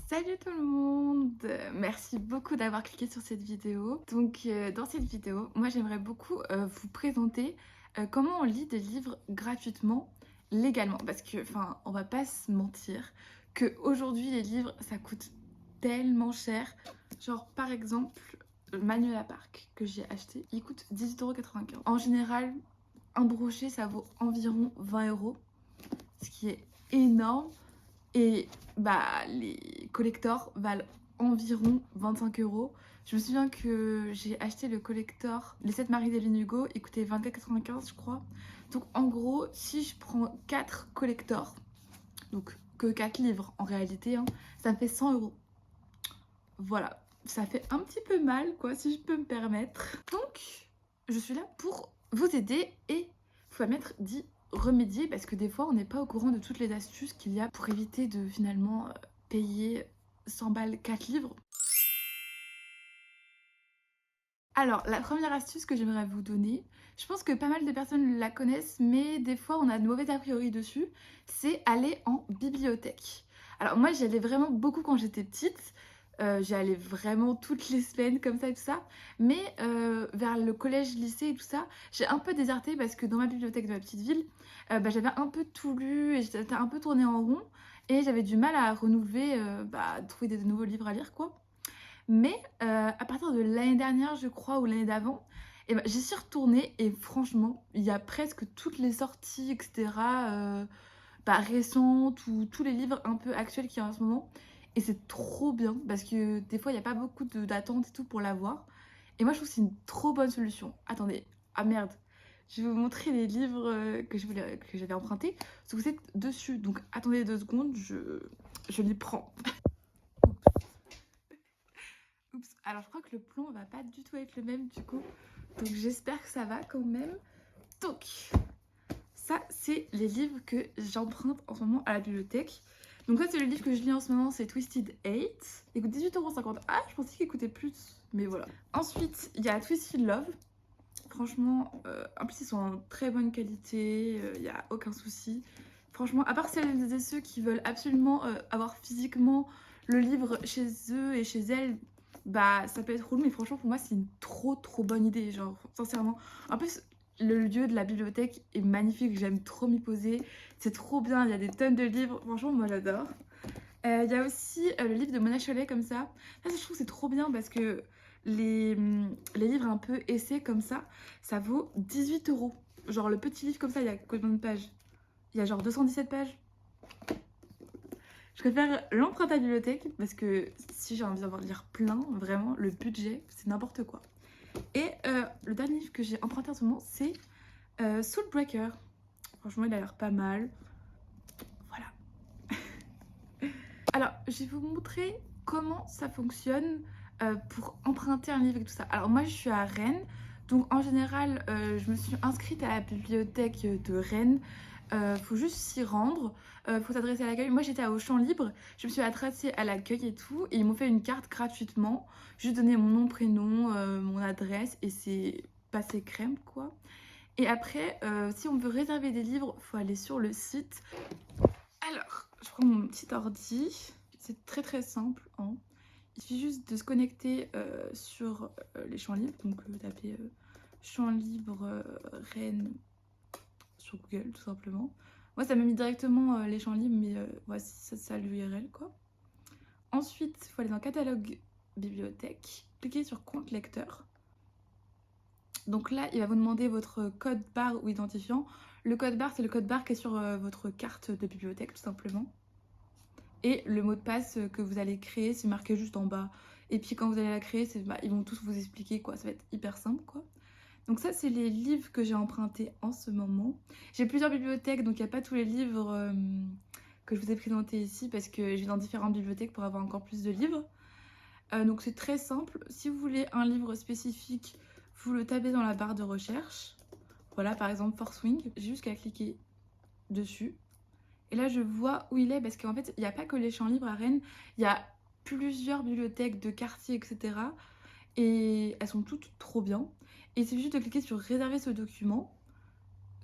Salut tout le monde! Merci beaucoup d'avoir cliqué sur cette vidéo. Donc dans cette vidéo, moi j'aimerais beaucoup vous présenter comment on lit des livres gratuitement, légalement. Parce que, enfin, on va pas se mentir, que aujourd'hui les livres ça coûte tellement cher. Genre par exemple, le Manuel à Parc que j'ai acheté, il coûte 18,95 €. En général, un brochet ça vaut environ 20 €, ce qui est énorme. Et bah, les collectors valent environ 25 €. Je me souviens que j'ai acheté le collector, les 7 Marie d'Eline Hugo, il coûtait 24,95 je crois. Donc en gros, si je prends 4 collectors, donc que 4 livres en réalité, hein, ça me fait 100 €. Voilà, ça fait un petit peu mal quoi, si je peux me permettre. Donc, je suis là pour vous aider et vous permettre d'y remédier parce que des fois on n'est pas au courant de toutes les astuces qu'il y a pour éviter de finalement payer 100 balles 4 livres. Alors, la première astuce que j'aimerais vous donner, je pense que pas mal de personnes la connaissent, mais des fois on a de mauvais a priori dessus, c'est aller en bibliothèque. Alors moi j'y allais vraiment beaucoup quand j'étais petite, j'y allais vraiment toutes les semaines comme ça et tout ça, mais vers le collège, lycée et tout ça, j'ai un peu déserté parce que dans ma bibliothèque de ma petite ville, j'avais un peu tout lu et j'étais un peu tournée en rond et j'avais du mal à renouveler, trouver des nouveaux livres à lire quoi. Mais à partir de l'année dernière, je crois, ou l'année d'avant, et ben, j'y suis retournée et franchement, il y a presque toutes les sorties, et cetera, récentes ou tous les livres un peu actuels qu'il y a en ce moment. Et c'est trop bien parce que des fois, il y a pas beaucoup d'attente et tout pour l'avoir. Et moi, je trouve que c'est une trop bonne solution. Attendez, ah merde, je vais vous montrer les livres que j'avais empruntés. Parce que vous êtes dessus, donc attendez 2 secondes, je les prends. Oups, alors je crois que le plomb va pas du tout être le même du coup. Donc j'espère que ça va quand même. Donc, ça c'est les livres que j'emprunte en ce moment à la bibliothèque. Donc ça c'est le livre que je lis en ce moment, c'est Twisted 8. Il coûte 18,50 €. Ah, je pensais qu'il coûtait plus, mais voilà. Ensuite, il y a Twisted Love. Franchement, en plus ils sont en très bonne qualité, il n'y a aucun souci. Franchement, à part celles et ceux qui veulent absolument avoir physiquement le livre chez eux et chez elles, bah ça peut être relou, mais franchement pour moi c'est une trop bonne idée, genre sincèrement. En plus, le lieu de la bibliothèque est magnifique, j'aime trop m'y poser, c'est trop bien, il y a des tonnes de livres, franchement moi j'adore. Il y a aussi le livre de Mona Chollet comme ça. Là, je trouve que c'est trop bien parce que les livres un peu essais comme ça vaut 18 €. Genre le petit livre comme ça, il y a combien de pages? Il y a genre 217 pages. Je préfère l'emprunter à la bibliothèque parce que si j'ai envie d'en lire plein, vraiment, le budget, c'est n'importe quoi. Et le dernier livre que j'ai emprunté en ce moment, c'est Soulbreaker. Franchement, il a l'air pas mal. Voilà. Alors, je vais vous montrer comment ça fonctionne pour emprunter un livre et tout ça. Alors moi, je suis à Rennes. Donc en général, je me suis inscrite à la bibliothèque de Rennes. Faut juste s'y rendre, faut s'adresser à l'accueil. Moi j'étais à Auchan Libre, je me suis adressée à l'accueil et tout, et ils m'ont fait une carte gratuitement. Juste donné mon nom, prénom, mon adresse, et c'est passé crème quoi. Et après, si on veut réserver des livres, faut aller sur le site. Alors, je prends mon petit ordi, c'est très simple, hein. Il suffit juste de se connecter sur les champs libres, donc taper champs libres Rennes sur Google tout simplement. Moi ça m'a mis directement les champs libres, mais voici ça l'URL quoi. Ensuite, il faut aller dans catalogue bibliothèque, cliquer sur compte lecteur. Donc là, il va vous demander votre code barre ou identifiant. Le code barre, c'est le code barre qui est sur votre carte de bibliothèque tout simplement. Et le mot de passe que vous allez créer, c'est marqué juste en bas. Et puis quand vous allez la créer, ils vont tous vous expliquer quoi, ça va être hyper simple quoi. Donc ça, c'est les livres que j'ai empruntés en ce moment. J'ai plusieurs bibliothèques, donc il n'y a pas tous les livres que je vous ai présentés ici parce que je vais dans différentes bibliothèques pour avoir encore plus de livres. Donc c'est très simple. Si vous voulez un livre spécifique, vous le tapez dans la barre de recherche. Voilà, par exemple Force Wing. J'ai juste qu'à cliquer dessus. Et là, je vois où il est parce qu'en fait, il n'y a pas que les champs libres à Rennes. Il y a plusieurs bibliothèques de quartier, etc. Et elles sont toutes trop bien. Et c'est juste de cliquer sur réserver ce document,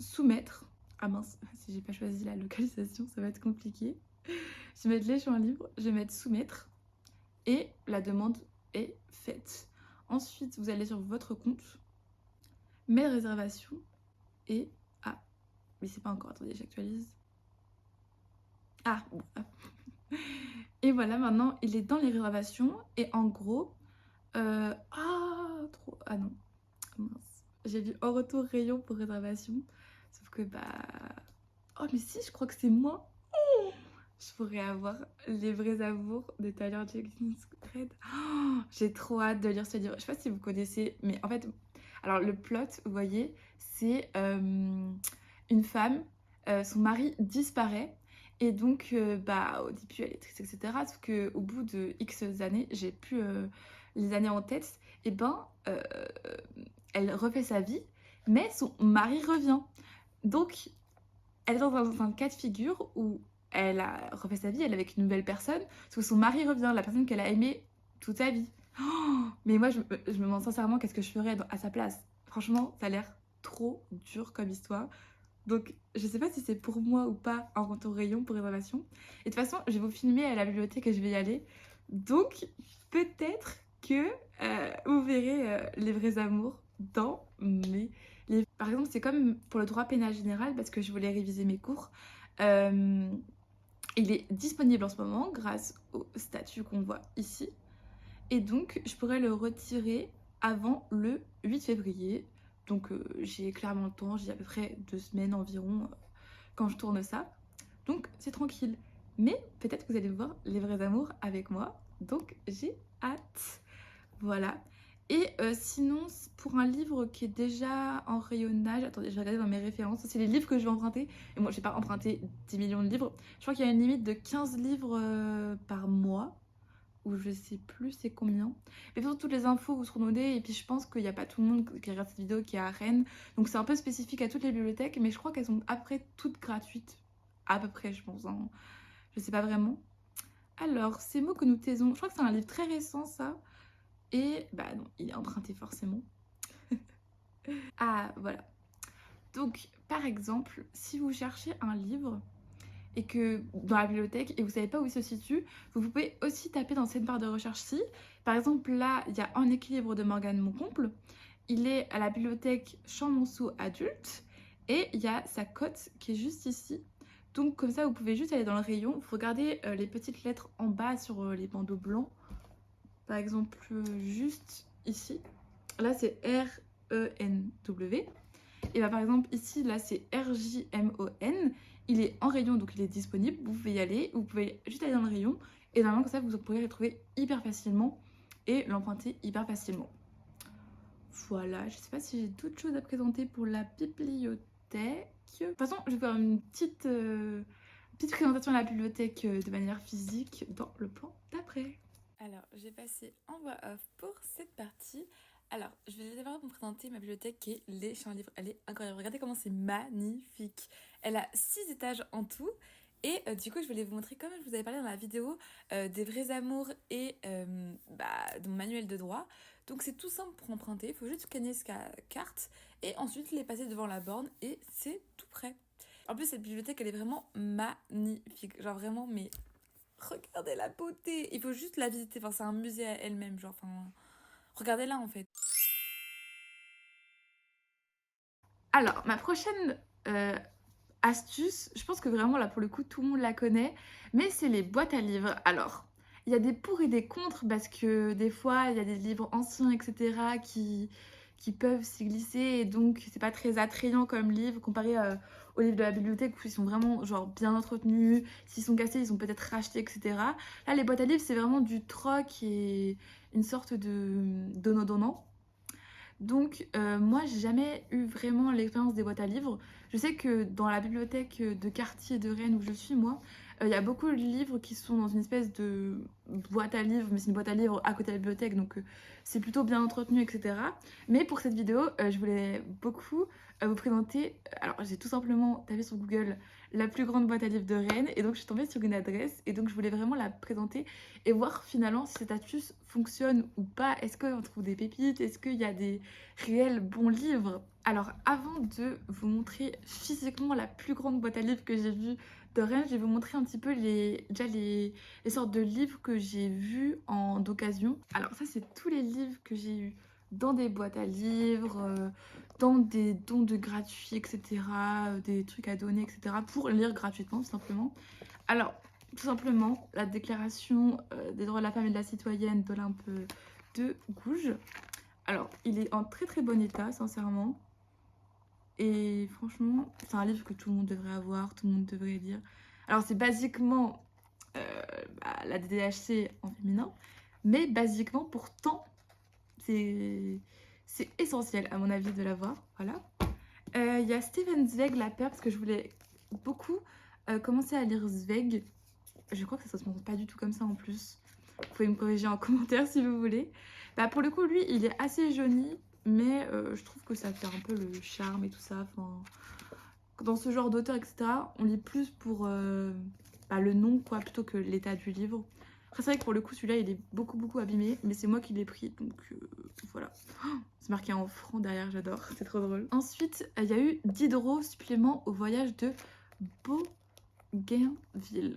soumettre. Ah mince, si j'ai pas choisi la localisation, ça va être compliqué. Je vais mettre les champs libres, je vais mettre soumettre. et la demande est faite. Ensuite, vous allez sur votre compte, mail réservation et... Ah, mais c'est pas encore, attendez, j'actualise. Ah, bon. Et voilà, maintenant, il est dans les réservations et en gros... trop... Ah non, mince. J'ai vu en retour rayon pour réservation, sauf que bah... Oh mais si, je crois que c'est moi. Je pourrais avoir les vrais amours de Tyler Jenkins Reid. Oh, j'ai trop hâte de lire ce livre. Je sais pas si vous connaissez, mais en fait, alors le plot, vous voyez, c'est une femme, son mari disparaît. Et donc, bah, au début, elle est triste, etc. Sauf qu'au bout de X années, j'ai plus les années en tête, et ben, elle refait sa vie, mais son mari revient. Donc, elle est dans un cas de figure où elle a refait sa vie, elle est avec une nouvelle personne, parce que son mari revient, la personne qu'elle a aimée toute sa vie. Oh, mais moi, je me demande sincèrement qu'est-ce que je ferais à sa place. Franchement, ça a l'air trop dur comme histoire. Donc, je sais pas si c'est pour moi ou pas un retour rayon pour réservation. Et de toute façon, je vais vous filmer à la bibliothèque et je vais y aller. Donc, peut-être que vous verrez les vrais amours dans mes livres. Par exemple, c'est comme pour le droit pénal général, parce que je voulais réviser mes cours. Euh, il est disponible en ce moment grâce au statut qu'on voit ici. Et donc, je pourrais le retirer avant le 8 février. Donc, j'ai clairement le temps, j'ai à peu près 2 semaines environ quand je tourne ça. Donc, c'est tranquille. Mais peut-être que vous allez voir les vrais amours avec moi. Donc, j'ai hâte. Voilà. Et sinon, pour un livre qui est déjà en rayonnage, attendez, je vais regarder dans mes références, c'est les livres que je vais emprunter. Et moi, je vais pas emprunter 10 millions de livres. Je crois qu'il y a une limite de 15 livres par mois, ou je sais plus c'est combien. Mais pour toutes les infos vous seront données, et puis je pense qu'il n'y a pas tout le monde qui regarde cette vidéo qui est à Rennes. Donc c'est un peu spécifique à toutes les bibliothèques, mais je crois qu'elles sont après toutes gratuites. À peu près, je pense. Hein. Je sais pas vraiment. Alors, ces mots que nous taisons, je crois que c'est un livre très récent, ça. Et bah non, il est emprunté forcément. Ah, voilà. Donc, par exemple, si vous cherchez un livre et que dans la bibliothèque et vous savez pas où il se situe, vous pouvez aussi taper dans cette barre de recherche-ci. Par exemple, là, il y a En équilibre de Morgane Moncomble. Il est à la bibliothèque Champmonceau adulte et il y a sa cote qui est juste ici. Donc comme ça, vous pouvez juste aller dans le rayon. Vous regardez les petites lettres en bas sur les bandeaux blancs. Par exemple, juste ici. Là, c'est R-E-N-W. Et bah, par exemple, ici, là, c'est R-J-M-O-N. Il est en rayon, donc il est disponible. Vous pouvez y aller. Vous pouvez juste aller dans le rayon. Et normalement, comme ça, vous pourrez le trouver hyper facilement et l'emprunter hyper facilement. Voilà, je sais pas si j'ai d'autres choses à présenter pour la bibliothèque. De toute façon, je vais faire une petite présentation de la bibliothèque de manière physique dans le plan d'après. Alors, j'ai passé en voix off pour cette partie. Alors, je vais d'abord vous présenter ma bibliothèque qui est Les Champs Livres. Elle est incroyable. Regardez comment c'est magnifique. Elle a 6 étages en tout. Et du coup, je voulais vous montrer, comme je vous avais parlé dans la vidéo, des vrais amours et de mon manuel de droit. Donc, c'est tout simple pour emprunter. Il faut juste scanner sa carte et ensuite les passer devant la borne et c'est tout prêt. En plus, cette bibliothèque, elle est vraiment magnifique. Genre vraiment, mais regardez la beauté. Il faut juste la visiter. Enfin, c'est un musée à elle-même. Genre, enfin, regardez-la en fait. Alors, ma prochaine astuce, je pense que vraiment là pour le coup tout le monde la connaît, mais c'est les boîtes à livres. Alors, il y a des pour et des contre parce que des fois il y a des livres anciens, etc. qui peuvent s'y glisser et donc c'est pas très attrayant comme livre comparé aux livres de la bibliothèque où ils sont vraiment genre bien entretenus, s'ils sont cassés ils sont peut-être rachetés, etc. Là les boîtes à livres c'est vraiment du troc et une sorte de donnant-donnant. Donc moi j'ai jamais eu vraiment l'expérience des boîtes à livres. Je sais que dans la bibliothèque de quartier de Rennes où je suis moi, il y a beaucoup de livres qui sont dans une espèce de boîte à livres, mais c'est une boîte à livres à côté de la bibliothèque, donc c'est plutôt bien entretenu, etc. Mais pour cette vidéo, je voulais beaucoup vous présenter, alors j'ai tout simplement tapé sur Google la plus grande boîte à livres de Rennes, et donc je suis tombée sur une adresse, et donc je voulais vraiment la présenter et voir finalement si cette astuce fonctionne ou pas. Est-ce qu'on trouve des pépites? Est-ce qu'il y a des réels bons livres? Alors avant de vous montrer physiquement la plus grande boîte à livres que j'ai vue de Rennes, je vais vous montrer un petit peu les sortes de livres que j'ai vus d'occasion. Alors ça, c'est tous les livres que j'ai eus dans des boîtes à livres, dans des dons de gratuits, etc. Des trucs à donner, etc. pour lire gratuitement, tout simplement. Alors, tout simplement, la déclaration des droits de la femme et de la citoyenne d'Olympe de Gouges. Alors, il est en très très bon état, sincèrement. Et franchement, c'est un livre que tout le monde devrait avoir, tout le monde devrait lire. Alors, c'est basiquement la DDHC en féminin, mais basiquement, pourtant, c'est essentiel, à mon avis, de l'avoir. Voilà. Il y a Steven Zweig, La Peur, parce que je voulais beaucoup commencer à lire Zweig. Je crois que ça se prononce pas du tout comme ça en plus. Vous pouvez me corriger en commentaire si vous voulez. Bah, pour le coup, lui, il est assez joli, mais je trouve que ça fait un peu le charme et tout ça. Enfin, dans ce genre d'auteur, etc., on lit plus pour le nom, quoi, plutôt que l'état du livre. Après, c'est vrai que pour le coup, celui-là, il est beaucoup abîmé, mais c'est moi qui l'ai pris, donc voilà. Oh, c'est marqué en franc derrière, j'adore, c'est trop drôle. Ensuite, il y a eu Diderot, supplément au voyage de Bougainville.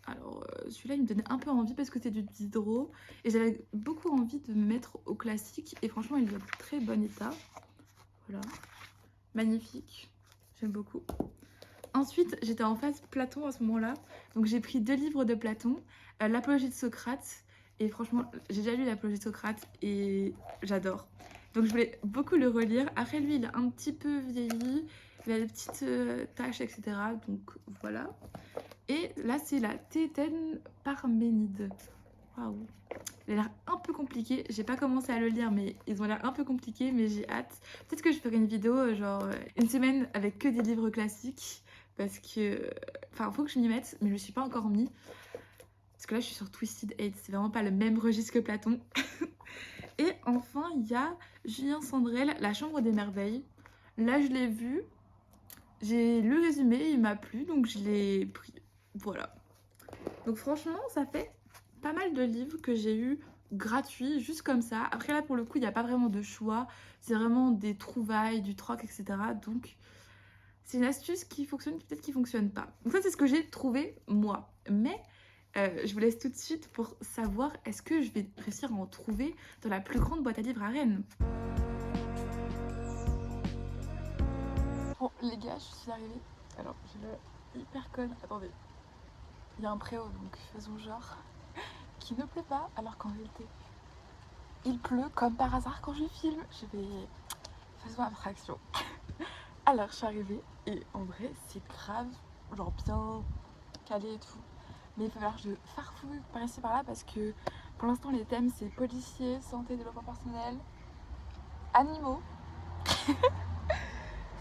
Alors celui-là il me donnait un peu envie parce que c'est du Diderot et j'avais beaucoup envie de me mettre au classique et franchement il est en très bon état. Voilà, magnifique, j'aime beaucoup. Ensuite j'étais en phase Platon à ce moment-là, donc j'ai pris 2 livres de Platon, l'Apologie de Socrate, et franchement j'ai déjà lu l'Apologie de Socrate et j'adore. Donc je voulais beaucoup le relire. Après lui il a un petit peu vieilli, il a des petites taches, etc. Donc voilà. Et là, c'est la Théétène Parménide. Waouh! Il a l'air un peu compliqué. J'ai pas commencé à le lire, mais ils ont l'air un peu compliqués, mais j'ai hâte. Peut-être que je ferai une vidéo, genre une semaine avec que des livres classiques. Parce que. Enfin, faut que je m'y mette, mais je me suis pas encore mis. Parce que là, je suis sur Twisted Fate. C'est vraiment pas le même registre que Platon. Et enfin, il y a Julien Sandrel, La Chambre des Merveilles. Là, je l'ai vu. J'ai lu le résumé, il m'a plu, donc je l'ai pris. Voilà. Donc franchement, ça fait pas mal de livres que j'ai eu gratuits, juste comme ça. Après là, pour le coup, il n'y a pas vraiment de choix. C'est vraiment des trouvailles, du troc, etc. Donc c'est une astuce qui fonctionne, peut-être qui fonctionne pas. Donc ça, c'est ce que j'ai trouvé moi. Mais je vous laisse tout de suite pour savoir est-ce que je vais réussir à en trouver dans la plus grande boîte à livres à Rennes. Bon les gars, je suis arrivée. Alors j'ai l'air hyper conne. Attendez. Il y a un préau, donc faisons genre qu'il ne pleut pas, alors qu'en réalité, il pleut comme par hasard quand je filme. Faisons abstraction. Alors, je suis arrivée, et en vrai, c'est grave, genre bien calé et tout. Mais il va falloir que je farfouille par ici par là, parce que pour l'instant, les thèmes, c'est policier, santé, développement personnel, animaux,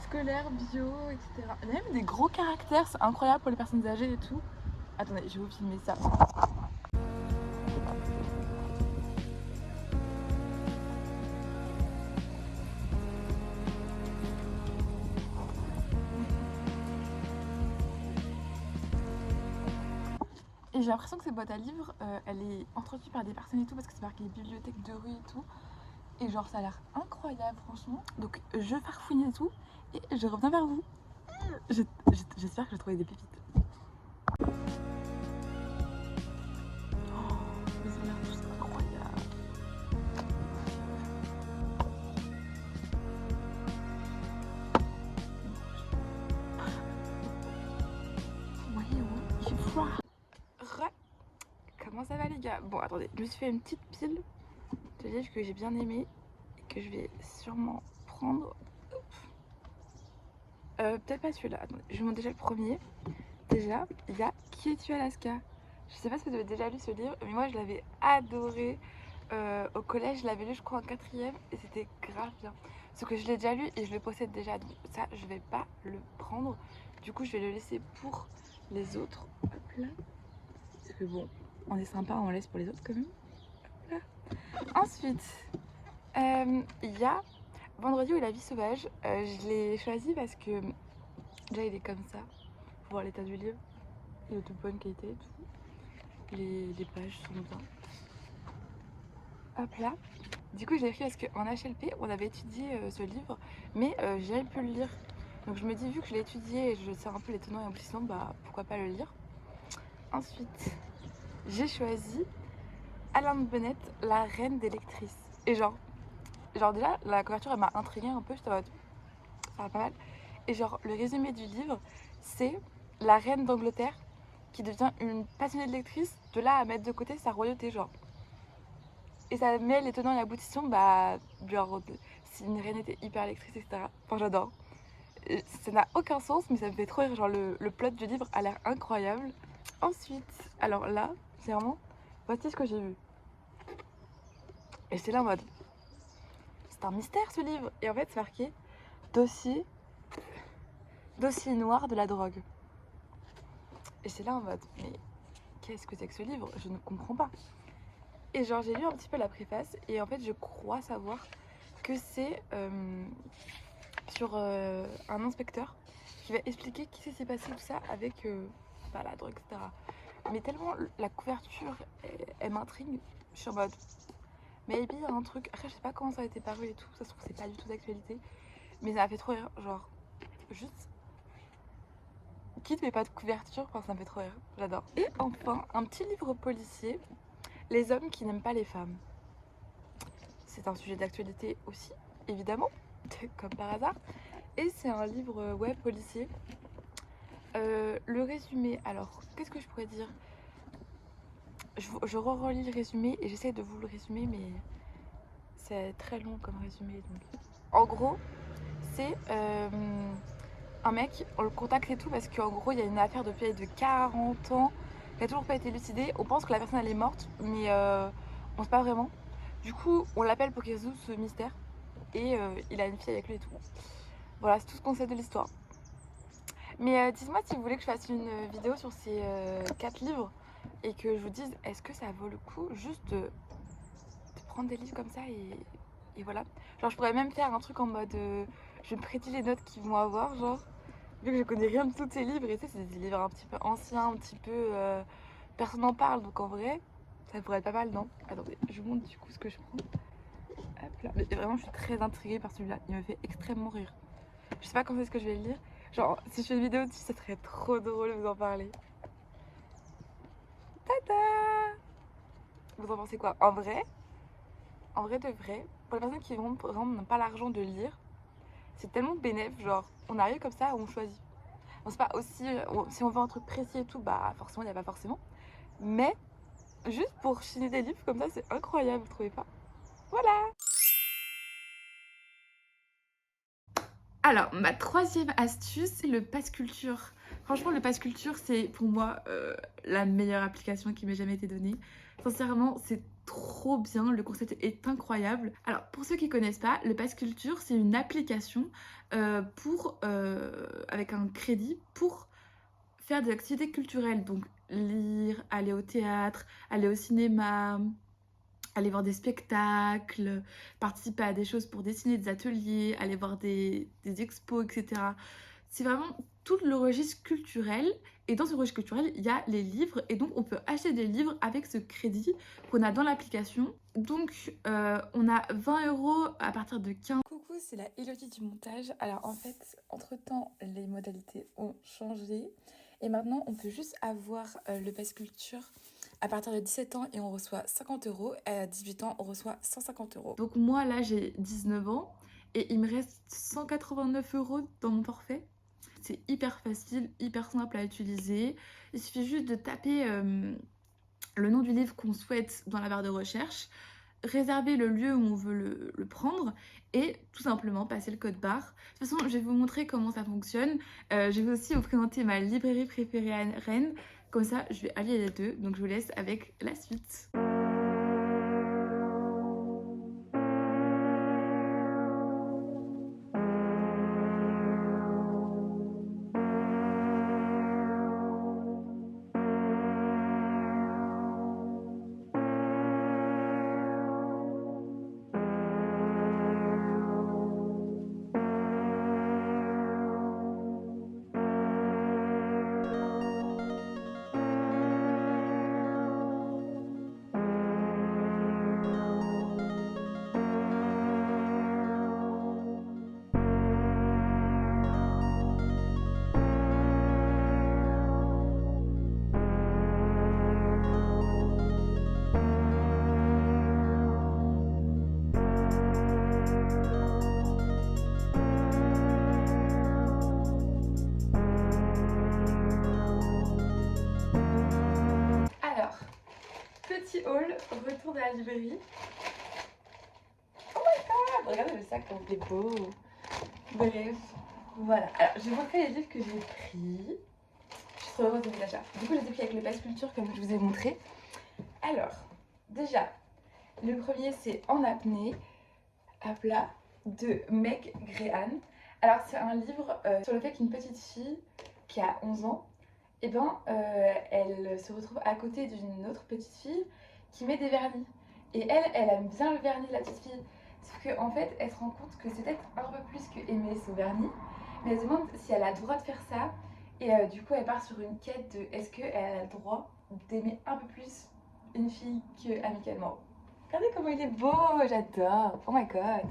scolaire, bio, etc. Il y a même des gros caractères, c'est incroyable pour les personnes âgées et tout. Attendez, je vais vous filmer ça. Et j'ai l'impression que cette boîte à livres, elle est entretenue par des personnes et tout, parce que c'est marqué bibliothèque de rue et tout. Et genre ça a l'air incroyable franchement. Donc je farfouille et tout, et je reviens vers vous. J'espère que j'ai trouvé des pépites. Oh, mais ça a l'air juste incroyable. Vous voyez où il fait froid. Comment ça va les gars? Bon attendez, je me suis fait une petite pile de livres que j'ai bien aimé et que je vais sûrement prendre. Peut-être pas celui-là, attendez, je vous montre déjà le premier. Déjà, il y a Qui es-tu Alaska? Je sais pas si vous avez déjà lu ce livre, mais moi je l'avais adoré. Au collège, je l'avais lu je crois en 4ème et c'était grave bien. Sauf que je l'ai déjà lu et je le possède déjà, donc ça je vais pas le prendre. Du coup je vais le laisser pour les autres. Hop là. Parce que bon, on est sympa, on laisse pour les autres quand même. Hop là. Ensuite, il y a Vendredi ou la vie sauvage. Je l'ai choisi parce que déjà il est comme ça. Faut voir l'état du livre. Il est de bonne qualité et tout. Les pages sont bien. Hop là. Du coup, je l'ai pris parce qu'en HLP, on avait étudié ce livre, mais j'ai pu le lire. Donc je me dis, vu que je l'ai étudié et je sais un peu les tenants et aboutissants, bah pourquoi pas le lire. Ensuite, j'ai choisi Alain de Bennett, La Reine des lectrices. Et genre déjà, la couverture elle m'a intriguée un peu, j'étais en mode, ça va pas mal. Et genre, le résumé du livre, c'est la reine d'Angleterre qui devient une passionnée de lectrice, de là à mettre de côté sa royauté, genre. Et ça met les tenants et aboutissants, bah, genre, si une reine était hyper lectrice, etc. Enfin, j'adore. Et ça n'a aucun sens, mais ça me fait trop rire. Genre, le plot du livre a l'air incroyable. Ensuite, alors là, c'est vraiment, voici ce que j'ai vu. Et c'est là en mode, c'est un mystère ce livre. Et en fait, c'est marqué dossier, dossier noir de la drogue. Et c'est là en mode, mais qu'est-ce que c'est que ce livre? Je ne comprends pas. Et genre, j'ai lu un petit peu la préface, et en fait, je crois savoir que c'est sur un inspecteur qui va expliquer qui s'est passé tout ça avec bah, la drogue, etc. Mais tellement la couverture, elle m'intrigue, je suis en mode, maybe il y a un truc. Après, je sais pas comment ça a été paru et tout, ça se trouve, c'est pas du tout d'actualité. Mais ça m'a fait trop rire, genre, juste, quitte mais pas de couverture, enfin, ça me fait trop rire, j'adore. Et enfin, un petit livre policier, Les hommes qui n'aiment pas les femmes. C'est un sujet d'actualité aussi, évidemment, comme par hasard. Et c'est un livre web policier. Le résumé, alors, qu'est-ce que je pourrais dire? Je relis le résumé et j'essaie de vous le résumer, mais c'est très long comme résumé. Donc. En gros, c'est un mec, on le contacte et tout parce qu'en gros, il y a une affaire depuis de 40 ans qui n'a toujours pas été élucidée. On pense que la personne elle est morte, mais on ne sait pas vraiment. Du coup, on l'appelle pour qu'il résout ce mystère et il a une fille avec lui et tout. Voilà, c'est tout ce qu'on sait de l'histoire. Mais dites-moi si vous voulez que je fasse une vidéo sur ces 4 livres et que je vous dise est-ce que ça vaut le coup juste de prendre des livres comme ça et voilà. Genre je pourrais même faire un truc en mode je me prédis les notes qu'ils vont avoir, genre vu que je connais rien de tous ces livres et ça c'est des livres un petit peu anciens, un petit peu personne n'en parle donc en vrai ça pourrait être pas mal, non? Attendez, je vous montre du coup ce que je prends. Hop là. Mais vraiment je suis très intriguée par celui-là, il me fait extrêmement rire. Je sais pas quand est-ce que je vais le lire. Genre, si je fais une vidéo dessus, ça serait trop drôle de vous en parler. Tada! Vous en pensez quoi? En vrai de vrai, pour les personnes qui par exemple, n'ont pas l'argent de lire, c'est tellement bénéf, genre, on arrive comme ça, on choisit. On sait pas aussi, si on veut un truc précis et tout, bah forcément, il n'y a pas forcément. Mais, juste pour chiner des livres comme ça, c'est incroyable, vous trouvez pas? Voilà! Alors, ma troisième astuce, c'est le pass culture. Franchement, le pass culture, c'est pour moi la meilleure application qui m'ait jamais été donnée. Sincèrement, c'est trop bien, le concept est incroyable. Alors, pour ceux qui connaissent pas, le pass culture, c'est une application avec un crédit pour faire des activités culturelles. Donc, lire, aller au théâtre, aller au cinéma, aller voir des spectacles, participer à des choses pour dessiner des ateliers, aller voir des expos, etc. C'est vraiment tout le registre culturel. Et dans ce registre culturel, il y a les livres. Et donc, on peut acheter des livres avec ce crédit qu'on a dans l'application. Donc, on a 20 € à partir de 15. Coucou, c'est la Élodie du montage. Alors, en fait, entre-temps, les modalités ont changé. Et maintenant, on peut juste avoir le pass culture à partir de 17 ans et on reçoit 50 € et à 18 ans on reçoit 150 €. Donc moi là j'ai 19 ans et il me reste 189 € dans mon forfait. C'est hyper facile, hyper simple à utiliser. Il suffit juste de taper le nom du livre qu'on souhaite dans la barre de recherche, réserver le lieu où on veut le prendre et tout simplement passer le code barre. De toute façon, je vais vous montrer comment ça fonctionne. Je vais aussi vous présenter ma librairie préférée à Rennes. Comme ça, je vais allier les deux. Donc, je vous laisse avec la suite. petit haul, retour de la librairie. Oh my god, regardez le sac comme il est beau. Bref, voilà. Alors, je vais vous montrer les livres que j'ai pris. Je suis trop heureuse de mes achats. Du coup, je les ai pris avec le Pass Culture comme je vous ai montré. Alors, déjà, le premier c'est En apnée, à plat, de Meg Grehan. Alors, c'est un livre sur le fait qu'une petite fille qui a 11 ans, et elle se retrouve à côté d'une autre petite fille qui met des vernis. Et elle aime bien le vernis, la petite fille. Sauf qu'en fait, elle se rend compte que c'est peut-être un peu plus que aimer ce vernis. Mais elle se demande si elle a le droit de faire ça. Et du coup, elle part sur une quête de est-ce qu'elle a le droit d'aimer un peu plus une fille que amicalement. Regardez comment il est beau, j'adore. Oh my god.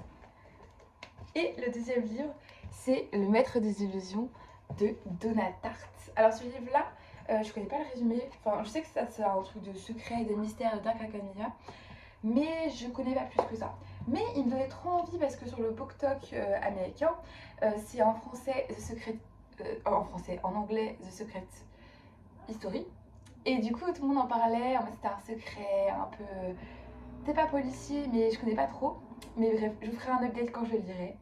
Et le deuxième livre, c'est Le Maître des Illusions de Donna Tartt. Alors ce livre-là, je connais pas le résumé. Enfin, je sais que ça c'est un truc de secret et de mystère de Dark Academia, mais je connais pas plus que ça. Mais il me donnait trop envie parce que sur le BookTok américain, c'est en français The Secret, en anglais The Secret History. Et du coup, tout le monde en parlait. En fait, c'était un secret un peu. C'était pas policier, mais je connais pas trop. Mais bref, je vous ferai un update quand je le lirai.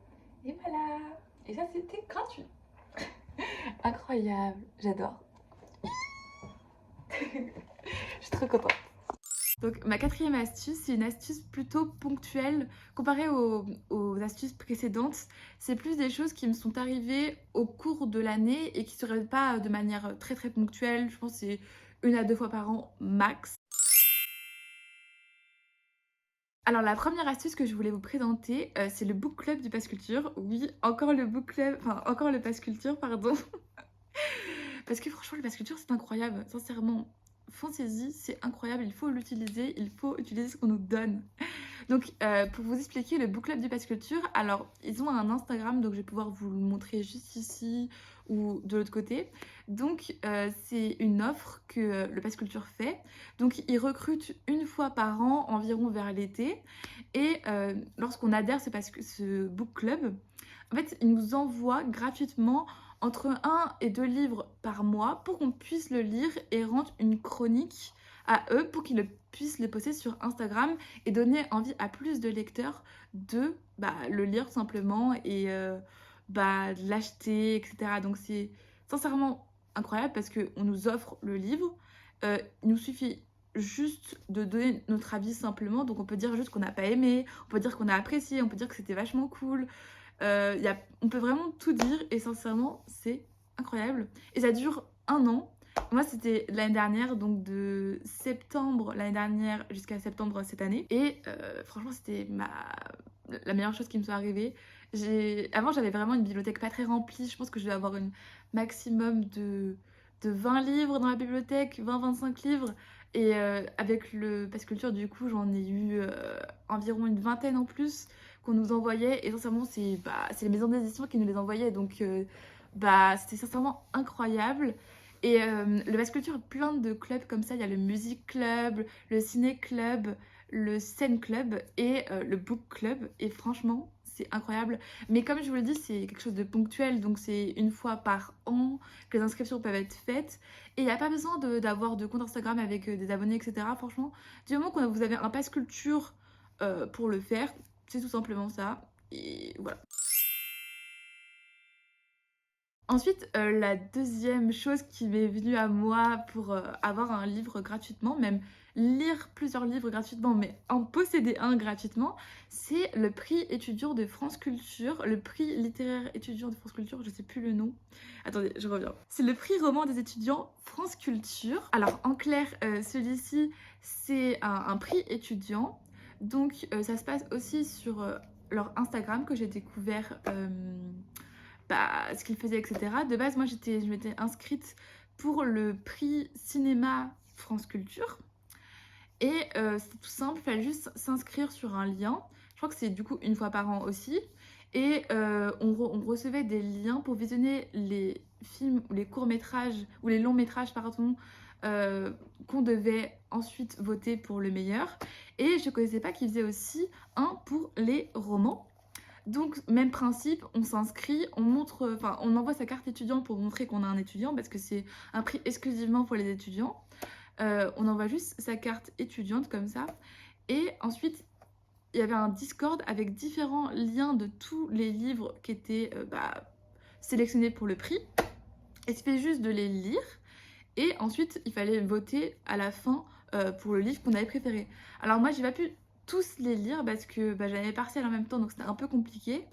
Et voilà. Et ça, c'était gratuit. Incroyable, j'adore. Je suis trop contente. Donc ma quatrième astuce, c'est une astuce plutôt ponctuelle comparée aux astuces précédentes. C'est plus des choses qui me sont arrivées au cours de l'année et qui ne se répètent pas de manière très très ponctuelle. Je pense que c'est 1 à 2 fois par an max. Alors la première astuce que je voulais vous présenter, c'est le book club du Pass Culture. Oui, encore le book club, enfin encore le Pass Culture, pardon. Parce que franchement, le Pass Culture, c'est incroyable, sincèrement. Foncez-y, c'est incroyable, il faut l'utiliser, il faut utiliser ce qu'on nous donne. Donc, pour vous expliquer le book club du Pass Culture, alors, ils ont un Instagram, donc je vais pouvoir vous le montrer juste ici ou de l'autre côté. Donc, c'est une offre que le Pass Culture fait. Donc, ils recrutent 1 fois par an, environ vers l'été. Et lorsqu'on adhère ce book club, en fait, ils nous envoient gratuitement entre 1 et 2 livres par mois pour qu'on puisse le lire et rendre une chronique à eux pour qu'ils puissent les poster sur Instagram et donner envie à plus de lecteurs de le lire tout simplement et de l'acheter, etc. Donc c'est sincèrement incroyable parce qu'on nous offre le livre. Il nous suffit juste de donner notre avis simplement. Donc on peut dire juste qu'on n'a pas aimé, on peut dire qu'on a apprécié, on peut dire que c'était vachement cool. On peut vraiment tout dire et sincèrement c'est incroyable. Et ça dure 1 an. Moi c'était l'année dernière, donc de septembre l'année dernière jusqu'à septembre cette année. Et franchement c'était la meilleure chose qui me soit arrivée. Avant j'avais vraiment une bibliothèque pas très remplie. Je pense que je devais avoir une maximum de 20 livres dans la bibliothèque, 20-25 livres. Et avec le Pass Culture du coup j'en ai eu environ une vingtaine en plus qu'on nous envoyait. Et sincèrement c'est les maisons d'édition qui nous les envoyaient. Donc c'était sincèrement incroyable. Et le Pass Culture a plein de clubs comme ça. Il y a le Music Club, le Ciné Club, le Scène Club et le Book Club. Et franchement, c'est incroyable. Mais comme je vous le dis, c'est quelque chose de ponctuel. Donc c'est 1 fois par an que les inscriptions peuvent être faites. Et il n'y a pas besoin d'avoir de compte Instagram avec des abonnés, etc. Franchement, du moment que vous avez un Pass Culture pour le faire, c'est tout simplement ça. Et voilà. Ensuite, la deuxième chose qui m'est venue à moi pour avoir un livre gratuitement, même lire plusieurs livres gratuitement, mais en posséder un gratuitement, c'est le prix étudiant de France Culture, le prix littéraire étudiant de France Culture, je sais plus le nom. Attendez, je reviens. C'est le prix roman des étudiants France Culture. Alors en clair, celui-ci, c'est un prix étudiant. Donc ça se passe aussi sur leur Instagram que j'ai découvert ce qu'ils faisaient, etc. De base, moi, je m'étais inscrite pour le prix cinéma France Culture. Et c'était tout simple, il fallait juste s'inscrire sur un lien. Je crois que c'est du coup 1 fois par an aussi. Et on recevait des liens pour visionner les films, ou les courts-métrages, ou les longs-métrages, pardon, qu'on devait ensuite voter pour le meilleur. Et je ne connaissais pas qu'ils faisaient aussi un pour les romans. Donc, même principe, on s'inscrit, on envoie sa carte étudiant pour montrer qu'on a un étudiant parce que c'est un prix exclusivement pour les étudiants. On envoie juste sa carte étudiante comme ça. Et ensuite, il y avait un Discord avec différents liens de tous les livres qui étaient sélectionnés pour le prix. Il suffit juste de les lire. Et ensuite, il fallait voter à la fin pour le livre qu'on avait préféré. Alors moi, j'ai pas pu tous les lire parce que j'avais mes partiels en même temps, donc c'était un peu compliqué.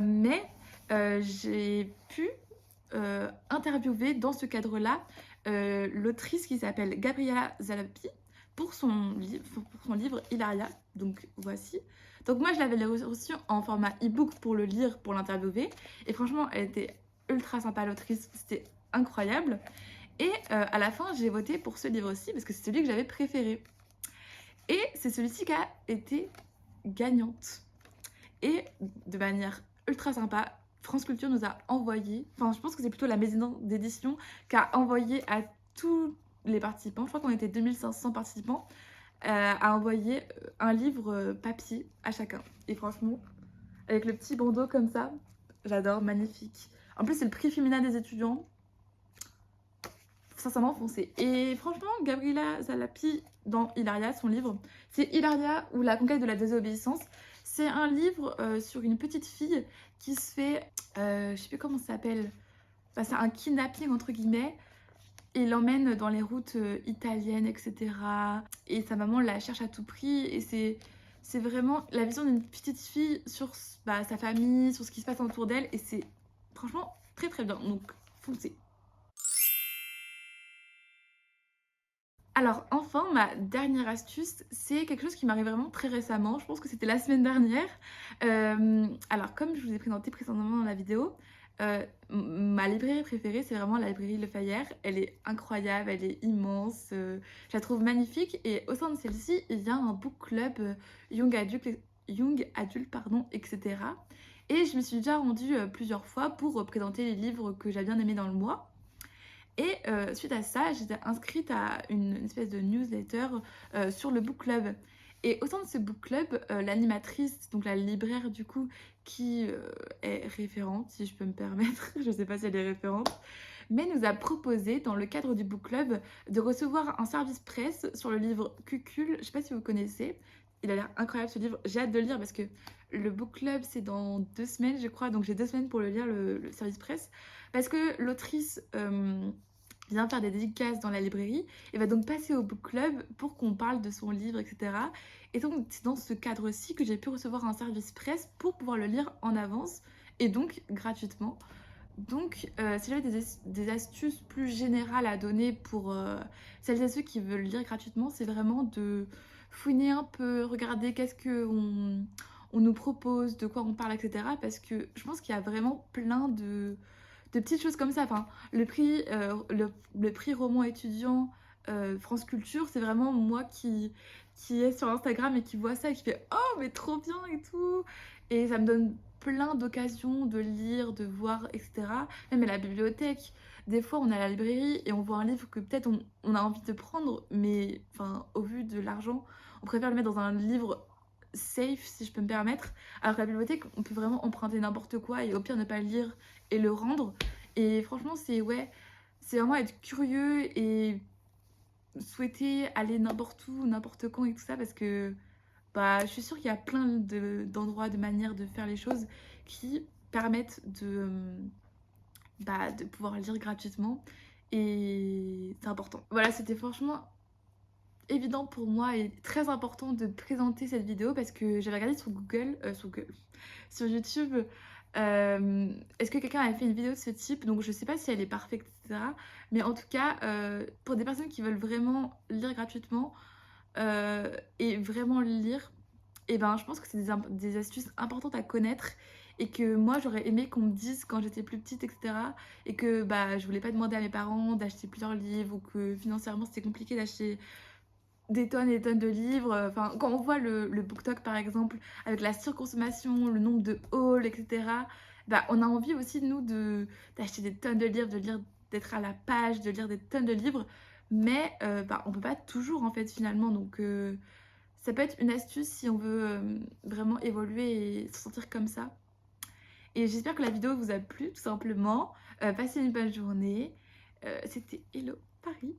Mais j'ai pu interviewer dans ce cadre-là l'autrice qui s'appelle Gabriela Zalapi pour son livre Hilaria. Donc voici. Donc moi, je l'avais reçu en format e-book pour le lire, pour l'interviewer. Et franchement, elle était ultra sympa, l'autrice. C'était incroyable. Et à la fin, j'ai voté pour ce livre-ci parce que c'est celui que j'avais préféré. Et c'est celui-ci qui a été gagnante. Et de manière ultra sympa, France Culture nous a envoyé, enfin je pense que c'est plutôt la maison d'édition qui a envoyé à tous les participants, je crois qu'on était 2500 participants, a envoyé un livre papier à chacun. Et franchement, avec le petit bandeau comme ça, j'adore, magnifique. En plus, c'est le prix féminin des étudiants. Sincèrement foncé. Et franchement, Gabriela Zalapi, dans Hilaria, son livre, c'est Hilaria ou la conquête de la désobéissance. C'est un livre sur une petite fille qui se fait, je sais plus comment ça s'appelle, c'est un kidnapping entre guillemets. Et l'emmène dans les routes italiennes, etc. Et sa maman la cherche à tout prix. Et c'est vraiment la vision d'une petite fille sur sa famille, sur ce qui se passe autour d'elle. Et c'est franchement très très bien. Donc foncez. Alors enfin, ma dernière astuce, c'est quelque chose qui m'arrive vraiment très récemment. Je pense que c'était la semaine dernière. Alors comme je vous ai présenté précédemment dans la vidéo, ma librairie préférée, c'est vraiment la librairie Le Fayère. Elle est incroyable, elle est immense, je la trouve magnifique. Et au sein de celle-ci, il y a un book club young adulte, pardon, etc. Et je me suis déjà rendue plusieurs fois pour présenter les livres que j'ai bien aimés dans le mois. Et suite à ça, j'étais inscrite à une espèce de newsletter sur le book club. Et au sein de ce book club, l'animatrice, donc la libraire du coup, qui est référente, si je peux me permettre, je sais pas si elle est référente, mais nous a proposé, dans le cadre du book club, de recevoir un service presse sur le livre Cucul. Je sais pas si vous connaissez. Il a l'air incroyable ce livre. J'ai hâte de le lire parce que le book club c'est dans 2 semaines, je crois, donc j'ai 2 semaines pour le lire, le service presse. Parce que l'autrice vient faire des dédicaces dans la librairie et va donc passer au book club pour qu'on parle de son livre, etc. Et donc c'est dans ce cadre-ci que j'ai pu recevoir un service presse pour pouvoir le lire en avance et donc gratuitement. Donc si j'avais des astuces plus générales à donner pour celles et ceux qui veulent lire gratuitement, c'est vraiment de fouiner un peu, regarder qu'est-ce on nous propose, de quoi on parle, etc. Parce que je pense qu'il y a vraiment plein de petites choses comme ça. Enfin, le prix roman étudiant France Culture, c'est vraiment moi qui est sur Instagram et qui voit ça et qui fait «Oh, mais trop bien et tout!» Et ça me donne plein d'occasions de lire, de voir, etc. Même à la bibliothèque, des fois on est à la librairie et on voit un livre que peut-être on a envie de prendre, mais enfin, au vu de l'argent, on préfère le mettre dans un livre safe, si je peux me permettre. Alors qu'à la bibliothèque, on peut vraiment emprunter n'importe quoi et au pire ne pas le lire et le rendre. Et franchement, c'est vraiment être curieux et souhaiter aller n'importe où, n'importe quand et tout ça parce que je suis sûre qu'il y a plein d'endroits, de manières de faire les choses qui permettent de pouvoir lire gratuitement et c'est important. Voilà, c'était franchement évident pour moi et très important de présenter cette vidéo parce que j'avais regardé sur YouTube, est-ce que quelqu'un avait fait une vidéo de ce type, donc je sais pas si elle est parfaite, etc. Mais en tout cas, pour des personnes qui veulent vraiment lire gratuitement et vraiment lire, et ben je pense que c'est des astuces importantes à connaître et que moi j'aurais aimé qu'on me dise quand j'étais plus petite, etc. Et que je voulais pas demander à mes parents d'acheter plusieurs livres ou que financièrement c'était compliqué d'acheter des tonnes et des tonnes de livres. Enfin, quand on voit le BookTok par exemple, avec la surconsommation, le nombre de hauls, etc., on a envie aussi, nous, d'acheter des tonnes de livres, d'être à la page, de lire des tonnes de livres, mais on peut pas toujours en fait finalement. Donc ça peut être une astuce si on veut vraiment évoluer et se sentir comme ça. Et j'espère que la vidéo vous a plu tout simplement. Passez une bonne journée. C'était Hello Paris.